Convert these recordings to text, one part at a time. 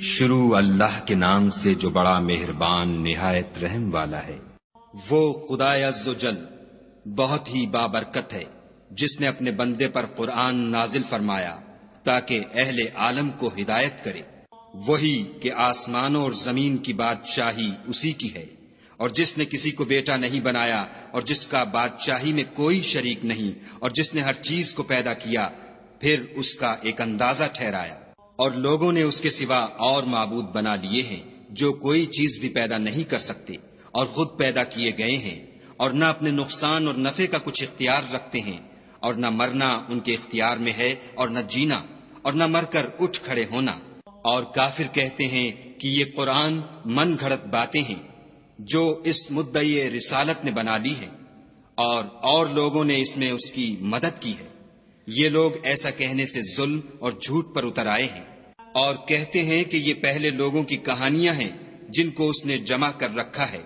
شروع اللہ کے نام سے جو بڑا مہربان نہایت رحم والا ہے۔ وہ خدائے عز و جل بہت ہی بابرکت ہے جس نے اپنے بندے پر قرآن نازل فرمایا تاکہ اہل عالم کو ہدایت کرے۔ وہی کہ آسمانوں اور زمین کی بادشاہی اسی کی ہے، اور جس نے کسی کو بیٹا نہیں بنایا اور جس کا بادشاہی میں کوئی شریک نہیں، اور جس نے ہر چیز کو پیدا کیا پھر اس کا ایک اندازہ ٹھہرایا، اور لوگوں نے اس کے سوا اور معبود بنا لیے ہیں جو کوئی چیز بھی پیدا نہیں کر سکتے اور خود پیدا کیے گئے ہیں، اور نہ اپنے نقصان اور نفع کا کچھ اختیار رکھتے ہیں، اور نہ مرنا ان کے اختیار میں ہے اور نہ جینا، اور نہ مر کر اٹھ کھڑے ہونا۔ اور کافر کہتے ہیں کہ یہ قرآن من گھڑت باتیں ہیں جو اس مدعی رسالت نے بنا لی ہیں، اور لوگوں نے اس میں اس کی مدد کی ہے۔ یہ لوگ ایسا کہنے سے ظلم اور جھوٹ پر اتر آئے ہیں، اور کہتے ہیں کہ یہ پہلے لوگوں کی کہانیاں ہیں جن کو اس نے جمع کر رکھا ہے،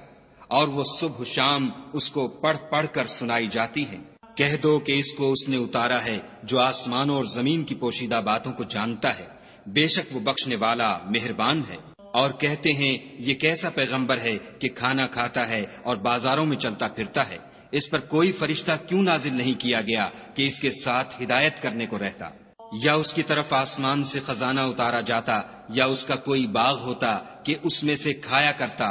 اور وہ صبح شام اس کو پڑھ پڑھ کر سنائی جاتی ہیں۔ کہہ دو کہ اس کو اس نے اتارا ہے جو آسمانوں اور زمین کی پوشیدہ باتوں کو جانتا ہے، بے شک وہ بخشنے والا مہربان ہے۔ اور کہتے ہیں یہ کیسا پیغمبر ہے کہ کھانا کھاتا ہے اور بازاروں میں چلتا پھرتا ہے، اس پر کوئی فرشتہ کیوں نازل نہیں کیا گیا کہ اس کے ساتھ ہدایت کرنے کو رہتا؟ یا اس کی طرف آسمان سے خزانہ اتارا جاتا، یا اس کا کوئی باغ ہوتا کہ اس میں سے کھایا کرتا۔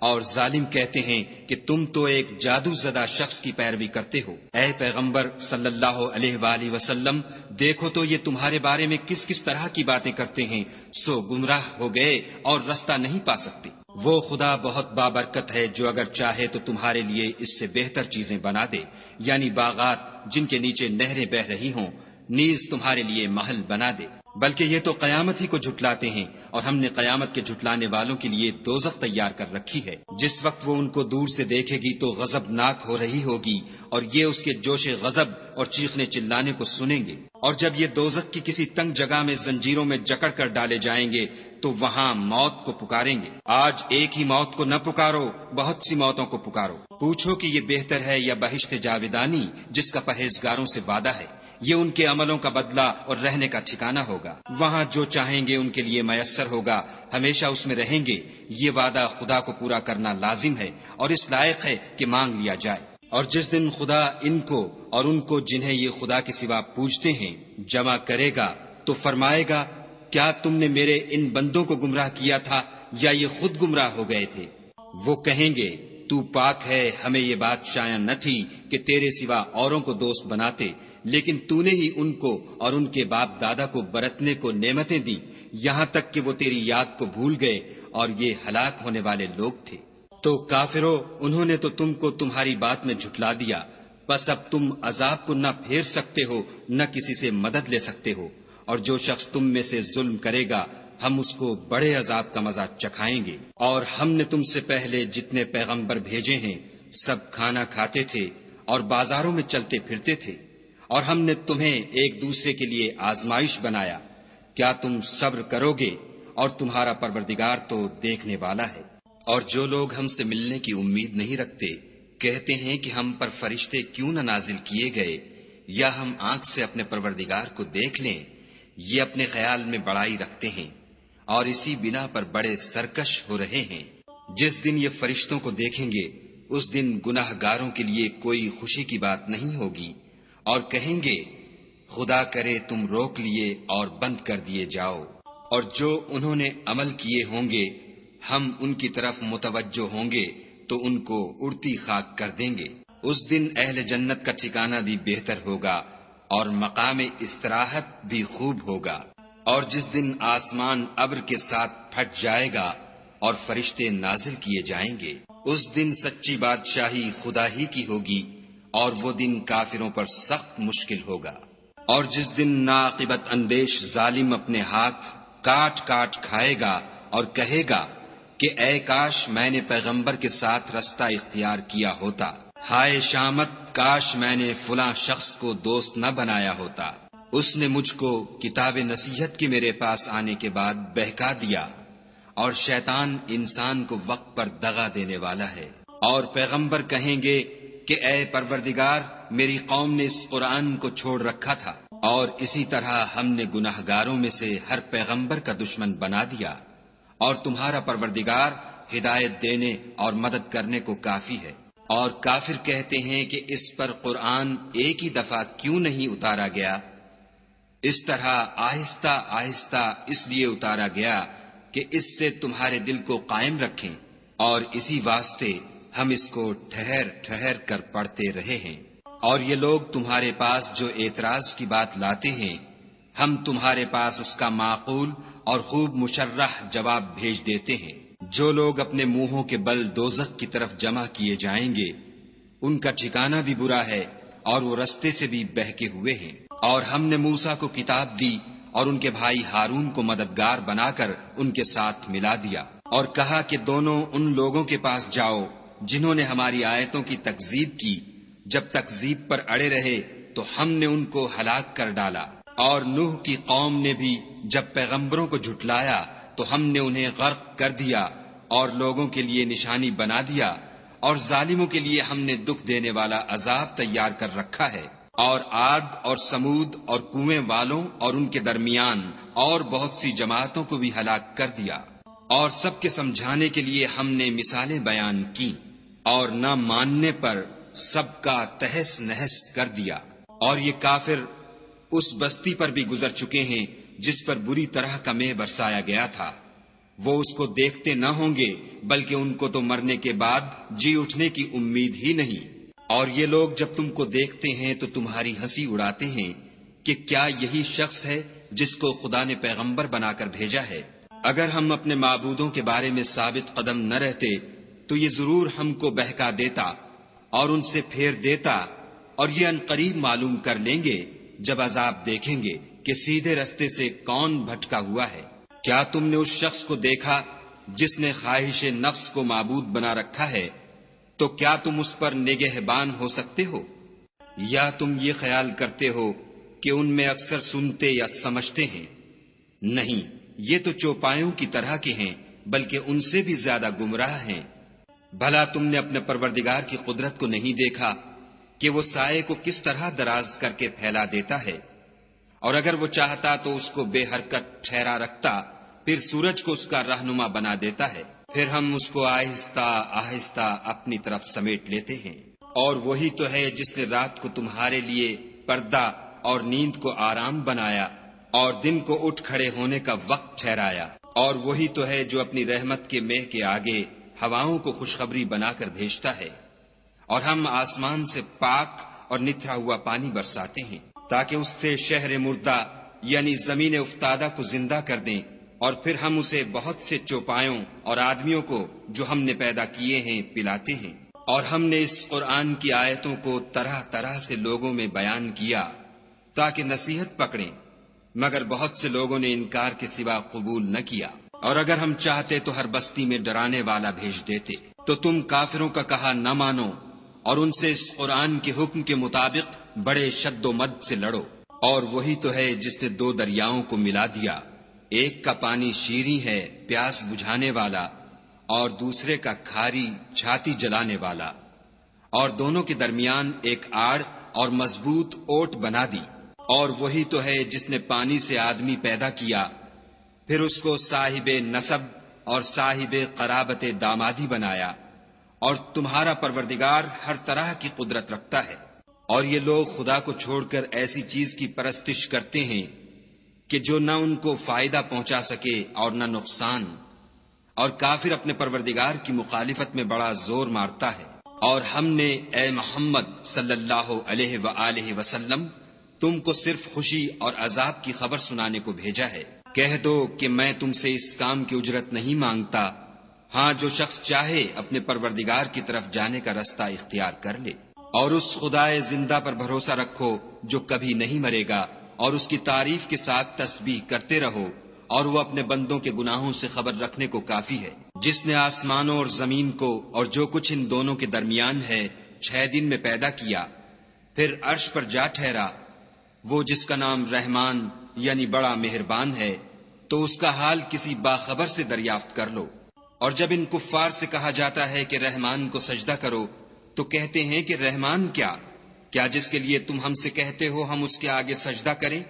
اور ظالم کہتے ہیں کہ تم تو ایک جادو زدہ شخص کی پیروی کرتے ہو۔ اے پیغمبر صلی اللہ علیہ وآلہ وسلم، دیکھو تو یہ تمہارے بارے میں کس کس طرح کی باتیں کرتے ہیں، سو گمراہ ہو گئے اور رستہ نہیں پا سکتے۔ وہ خدا بہت بابرکت ہے جو اگر چاہے تو تمہارے لیے اس سے بہتر چیزیں بنا دے، یعنی باغات جن کے نیچے نہریں بہہ رہی ہوں، نیز تمہارے لیے محل بنا دے۔ بلکہ یہ تو قیامت ہی کو جھٹلاتے ہیں، اور ہم نے قیامت کے جھٹلانے والوں کے لیے دوزخ تیار کر رکھی ہے۔ جس وقت وہ ان کو دور سے دیکھے گی تو غضبناک ہو رہی ہوگی، اور یہ اس کے جوش غضب اور چیخنے چلانے کو سنیں گے۔ اور جب یہ دوزخ کی کسی تنگ جگہ میں زنجیروں میں جکڑ کر ڈالے جائیں گے تو وہاں موت کو پکاریں گے۔ آج ایک ہی موت کو نہ پکارو، بہت سی موتوں کو پکارو۔ پوچھو کہ یہ بہتر ہے یا بہشت جاودانی جس کا پرہیزگاروں سے وعدہ ہے؟ یہ ان کے عملوں کا بدلہ اور رہنے کا ٹھکانہ ہوگا۔ وہاں جو چاہیں گے ان کے لیے میسر ہوگا، ہمیشہ اس میں رہیں گے۔ یہ وعدہ خدا کو پورا کرنا لازم ہے اور اس لائق ہے کہ مانگ لیا جائے۔ اور جس دن خدا ان کو اور ان کو جنہیں یہ خدا کے سوا پوجتے ہیں جمع کرے گا تو فرمائے گا، کیا تم نے میرے ان بندوں کو گمراہ کیا تھا یا یہ خود گمراہ ہو گئے تھے؟ وہ کہیں گے، تو پاک ہے، ہمیں یہ بات شایع نہ تھی کہ تیرے سوا اوروں کو دوست بناتے، لیکن تو نے ہی ان کو اور ان کے باپ دادا کو برتنے کو نعمتیں دی، یہاں تک کہ وہ تیری یاد کو بھول گئے، اور یہ ہلاک ہونے والے لوگ تھے۔ تو کافرو، انہوں نے تو تم کو تمہاری بات میں جھٹلا دیا، بس اب تم عذاب کو نہ پھیر سکتے ہو نہ کسی سے مدد لے سکتے ہو، اور جو شخص تم میں سے ظلم کرے گا ہم اس کو بڑے عذاب کا مزہ چکھائیں گے۔ اور ہم نے تم سے پہلے جتنے پیغمبر بھیجے ہیں سب کھانا کھاتے تھے اور بازاروں میں چلتے پھرتے تھے، اور ہم نے تمہیں ایک دوسرے کے لیے آزمائش بنایا۔ کیا تم صبر کرو گے؟ اور تمہارا پروردگار تو دیکھنے والا ہے۔ اور جو لوگ ہم سے ملنے کی امید نہیں رکھتے کہتے ہیں کہ ہم پر فرشتے کیوں نہ نازل کیے گئے، یا ہم آنکھ سے اپنے پروردگار کو دیکھ لیں۔ یہ اپنے خیال میں بڑائی رکھتے ہیں اور اسی بنا پر بڑے سرکش ہو رہے ہیں۔ جس دن یہ فرشتوں کو دیکھیں گے اس دن گناہ گاروں کے لیے کوئی خوشی کی بات نہیں ہوگی، اور کہیں گے، خدا کرے تم روک لیے اور بند کر دیے جاؤ۔ اور جو انہوں نے عمل کیے ہوں گے ہم ان کی طرف متوجہ ہوں گے تو ان کو اڑتی خاک کر دیں گے۔ اس دن اہل جنت کا ٹھکانہ بھی بہتر ہوگا اور مقام استراحت بھی خوب ہوگا۔ اور جس دن آسمان ابر کے ساتھ پھٹ جائے گا اور فرشتے نازل کیے جائیں گے، اس دن سچی بادشاہی خدا ہی کی ہوگی، اور وہ دن کافروں پر سخت مشکل ہوگا۔ اور جس دن ناعاقبت اندیش ظالم اپنے ہاتھ کاٹ کاٹ کھائے گا اور کہے گا کہ اے کاش میں نے پیغمبر کے ساتھ رستہ اختیار کیا ہوتا، ہائے شامت، کاش میں نے فلاں شخص کو دوست نہ بنایا ہوتا، اس نے مجھ کو کتاب نصیحت کے میرے پاس آنے کے بعد بہکا دیا۔ اور شیطان انسان کو وقت پر دغا دینے والا ہے۔ اور پیغمبر کہیں گے کہ اے پروردگار، میری قوم نے اس قرآن کو چھوڑ رکھا تھا، اور اسی طرح ہم نے گناہگاروں میں سے ہر پیغمبر کا دشمن بنا دیا۔ اور تمہارا پروردگار ہدایت دینے اور مدد کرنے کو کافی ہے۔ اور کافر کہتے ہیں کہ اس پر قرآن ایک ہی دفعہ کیوں نہیں اتارا گیا؟ اس طرح آہستہ آہستہ اس لیے اتارا گیا کہ اس سے تمہارے دل کو قائم رکھیں، اور اسی واسطے ہم اس کو ٹھہر ٹھہر کر پڑھتے رہے ہیں۔ اور یہ لوگ تمہارے پاس جو اعتراض کی بات لاتے ہیں، ہم تمہارے پاس اس کا معقول اور خوب مشرح جواب بھیج دیتے ہیں۔ جو لوگ اپنے منہوں کے بل دوزخ کی طرف جمع کیے جائیں گے، ان کا ٹھکانہ بھی برا ہے اور وہ رستے سے بھی بہکے ہوئے ہیں۔ اور ہم نے موسیٰ کو کتاب دی اور ان کے بھائی ہارون کو مددگار بنا کر ان کے ساتھ ملا دیا، اور کہا کہ دونوں ان لوگوں کے پاس جاؤ جنہوں نے ہماری آیتوں کی تکذیب کی۔ جب تکذیب پر اڑے رہے تو ہم نے ان کو ہلاک کر ڈالا۔ اور نوح کی قوم نے بھی جب پیغمبروں کو جھٹلایا تو ہم نے انہیں غرق کر دیا اور لوگوں کے لیے نشانی بنا دیا، اور ظالموں کے لیے ہم نے دکھ دینے والا عذاب تیار کر رکھا ہے۔ اور عاد اور سمود اور کنویں والوں اور ان کے درمیان اور بہت سی جماعتوں کو بھی ہلاک کر دیا، اور سب کے سمجھانے کے لیے ہم نے مثالیں بیان کی، اور نہ ماننے پر سب کا تہس نہس کر دیا۔ اور یہ کافر اس بستی پر بھی گزر چکے ہیں جس پر بری طرح کا مے برسایا گیا تھا، وہ اس کو دیکھتے نہ ہوں گے بلکہ ان کو تو مرنے کے بعد جی اٹھنے کی امید ہی نہیں۔ اور یہ لوگ جب تم کو دیکھتے ہیں تو تمہاری ہنسی اڑاتے ہیں کہ کیا یہی شخص ہے جس کو خدا نے پیغمبر بنا کر بھیجا ہے؟ اگر ہم اپنے معبودوں کے بارے میں ثابت قدم نہ رہتے تو یہ ضرور ہم کو بہکا دیتا اور ان سے پھیر دیتا، اور یہ عنقریب معلوم کر لیں گے جب عذاب دیکھیں گے کہ سیدھے رستے سے کون بھٹکا ہوا ہے۔ کیا تم نے اس شخص کو دیکھا جس نے خواہش نفس کو معبود بنا رکھا ہے؟ تو کیا تم اس پر نگہبان ہو سکتے ہو؟ یا تم یہ خیال کرتے ہو کہ ان میں اکثر سنتے یا سمجھتے ہیں؟ نہیں، یہ تو چوپایوں کی طرح کے ہیں، بلکہ ان سے بھی زیادہ گمراہ ہیں۔ بھلا تم نے اپنے پروردگار کی قدرت کو نہیں دیکھا کہ وہ سائے کو کس طرح دراز کر کے پھیلا دیتا ہے؟ اور اگر وہ چاہتا تو اس کو بے حرکت ٹھہرا رکھتا، پھر سورج کو اس کا رہنما بنا دیتا ہے، پھر ہم اس کو آہستہ آہستہ اپنی طرف سمیٹ لیتے ہیں۔ اور وہی تو ہے جس نے رات کو تمہارے لیے پردہ اور نیند کو آرام بنایا اور دن کو اٹھ کھڑے ہونے کا وقت ٹھہرایا، اور وہی تو ہے جو اپنی رحمت کے مہ کے آگے ہواؤں کو خوشخبری بنا کر بھیجتا ہے، اور ہم آسمان سے پاک اور نتھرا ہوا پانی برساتے ہیں تاکہ اس سے شہر مردہ یعنی زمین افتادہ کو زندہ کر دیں، اور پھر ہم اسے بہت سے چوپایوں اور آدمیوں کو جو ہم نے پیدا کیے ہیں پلاتے ہیں۔ اور ہم نے اس قرآن کی آیتوں کو طرح طرح سے لوگوں میں بیان کیا تاکہ نصیحت پکڑیں، مگر بہت سے لوگوں نے انکار کے سوا قبول نہ کیا۔ اور اگر ہم چاہتے تو ہر بستی میں ڈرانے والا بھیج دیتے، تو تم کافروں کا کہا نہ مانو اور ان سے اس قرآن کے حکم کے مطابق بڑے شد و مد سے لڑو۔ اور وہی تو ہے جس نے دو دریاؤں کو ملا دیا، ایک کا پانی شیریں ہے پیاس بجھانے والا، اور دوسرے کا کھاری چھاتی جلانے والا، اور دونوں کے درمیان ایک آڑ اور مضبوط اوٹ بنا دی۔ اور وہی تو ہے جس نے پانی سے آدمی پیدا کیا، پھر اس کو صاحب نسب اور صاحب قرابت دامادی بنایا، اور تمہارا پروردگار ہر طرح کی قدرت رکھتا ہے۔ اور یہ لوگ خدا کو چھوڑ کر ایسی چیز کی پرستش کرتے ہیں کہ جو نہ ان کو فائدہ پہنچا سکے اور نہ نقصان، اور کافر اپنے پروردگار کی مخالفت میں بڑا زور مارتا ہے۔ اور ہم نے اے محمد صلی اللہ علیہ وآلہ وسلم تم کو صرف خوشی اور عذاب کی خبر سنانے کو بھیجا ہے۔ کہہ دو کہ میں تم سے اس کام کی اجرت نہیں مانگتا، ہاں جو شخص چاہے اپنے پروردگار کی طرف جانے کا رستہ اختیار کر لے۔ اور اس خدائے زندہ پر بھروسہ رکھو جو کبھی نہیں مرے گا، اور اس کی تعریف کے ساتھ تسبیح کرتے رہو، اور وہ اپنے بندوں کے گناہوں سے خبر رکھنے کو کافی ہے۔ جس نے آسمانوں اور زمین کو اور جو کچھ ان دونوں کے درمیان ہے 6 دن میں پیدا کیا، پھر عرش پر جا ٹھہرا، وہ جس کا نام رحمان یعنی بڑا مہربان ہے، تو اس کا حال کسی باخبر سے دریافت کر لو۔ اور جب ان کفار سے کہا جاتا ہے کہ رحمان کو سجدہ کرو تو کہتے ہیں کہ رحمان کیا جس کے لیے تم ہم سے کہتے ہو ہم اس کے آگے سجدہ کریں،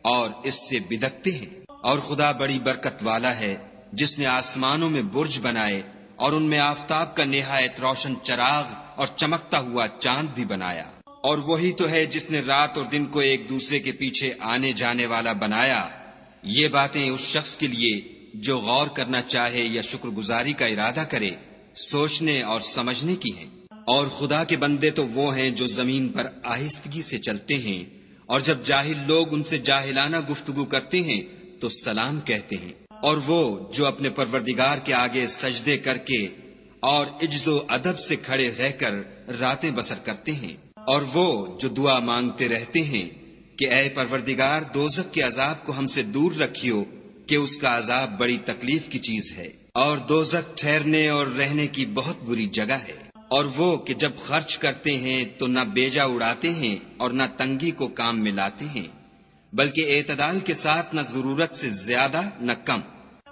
اور اس سے بدکتے ہیں۔ اور خدا بڑی برکت والا ہے، جس نے آسمانوں میں برج بنائے اور ان میں آفتاب کا نہایت روشن چراغ اور چمکتا ہوا چاند بھی بنایا، اور وہی تو ہے جس نے رات اور دن کو ایک دوسرے کے پیچھے آنے جانے والا بنایا۔ یہ باتیں اس شخص کے لیے جو غور کرنا چاہے یا شکر گزاری کا ارادہ کرے سوچنے اور سمجھنے کی ہیں۔ اور خدا کے بندے تو وہ ہیں جو زمین پر آہستگی سے چلتے ہیں، اور جب جاہل لوگ ان سے جاہلانہ گفتگو کرتے ہیں تو سلام کہتے ہیں، اور وہ جو اپنے پروردگار کے آگے سجدے کر کے اور عجز و ادب سے کھڑے رہ کر راتیں بسر کرتے ہیں، اور وہ جو دعا مانگتے رہتے ہیں کہ اے پروردگار دوزخ کے عذاب کو ہم سے دور رکھیو کہ اس کا عذاب بڑی تکلیف کی چیز ہے، اور دوزخ ٹھہرنے اور رہنے کی بہت بری جگہ ہے۔ اور وہ کہ جب خرچ کرتے ہیں تو نہ بیجا اڑاتے ہیں اور نہ تنگی کو کام میں لاتے ہیں، بلکہ اعتدال کے ساتھ نہ ضرورت سے زیادہ نہ کم۔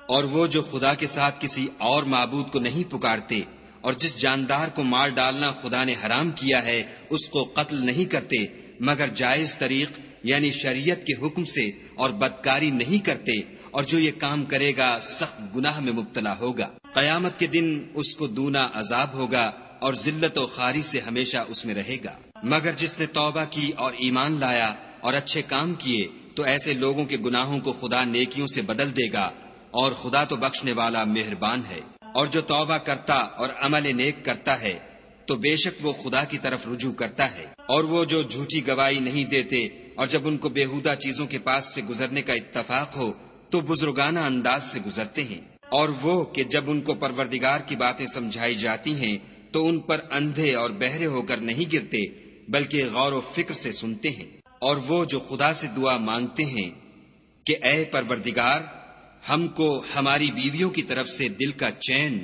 اور وہ جو خدا کے ساتھ کسی اور معبود کو نہیں پکارتے، اور جس جاندار کو مار ڈالنا خدا نے حرام کیا ہے اس کو قتل نہیں کرتے مگر جائز طریق یعنی شریعت کے حکم سے، اور بدکاری نہیں کرتے، اور جو یہ کام کرے گا سخت گناہ میں مبتلا ہوگا۔ قیامت کے دن اس کو دونا عذاب ہوگا اور ذلت و خواری سے ہمیشہ اس میں رہے گا۔ مگر جس نے توبہ کی اور ایمان لایا اور اچھے کام کیے تو ایسے لوگوں کے گناہوں کو خدا نیکیوں سے بدل دے گا، اور خدا تو بخشنے والا مہربان ہے۔ اور جو توبہ کرتا اور عمل نیک کرتا ہے تو بے شک وہ خدا کی طرف رجوع کرتا ہے۔ اور وہ جو جھوٹی گواہی نہیں دیتے اور جب ان کو بیہودہ چیزوں کے پاس سے گزرنے کا اتفاق ہو تو بزرگانہ انداز سے گزرتے ہیں۔ اور وہ کہ جب ان کو پروردگار کی باتیں سمجھائی جاتی ہیں تو ان پر اندھے اور بہرے ہو کر نہیں گرتے بلکہ غور و فکر سے سنتے ہیں۔ اور وہ جو خدا سے دعا مانگتے ہیں کہ اے پروردگار ہم کو ہماری بیویوں کی طرف سے دل کا چین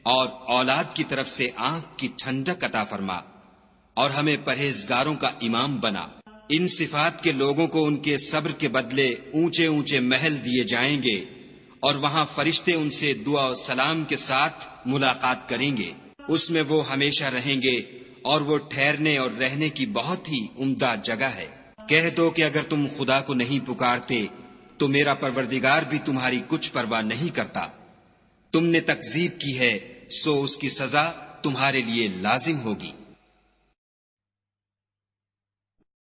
اور اولاد کی طرف سے آنکھ کی ٹھنڈک عطا فرما، اور ہمیں پرہیزگاروں کا امام بنا۔ ان صفات کے لوگوں کو ان کے صبر کے بدلے اونچے اونچے محل دیے جائیں گے، اور وہاں فرشتے ان سے دعا و سلام کے ساتھ ملاقات کریں گے۔ اس میں وہ ہمیشہ رہیں گے، اور وہ ٹھہرنے اور رہنے کی بہت ہی عمدہ جگہ ہے۔ کہہ دو کہ اگر تم خدا کو نہیں پکارتے تو میرا پروردگار بھی تمہاری کچھ پرواہ نہیں کرتا۔ تم نے تکذیب کی ہے سو اس کی سزا تمہارے لیے لازم ہوگی۔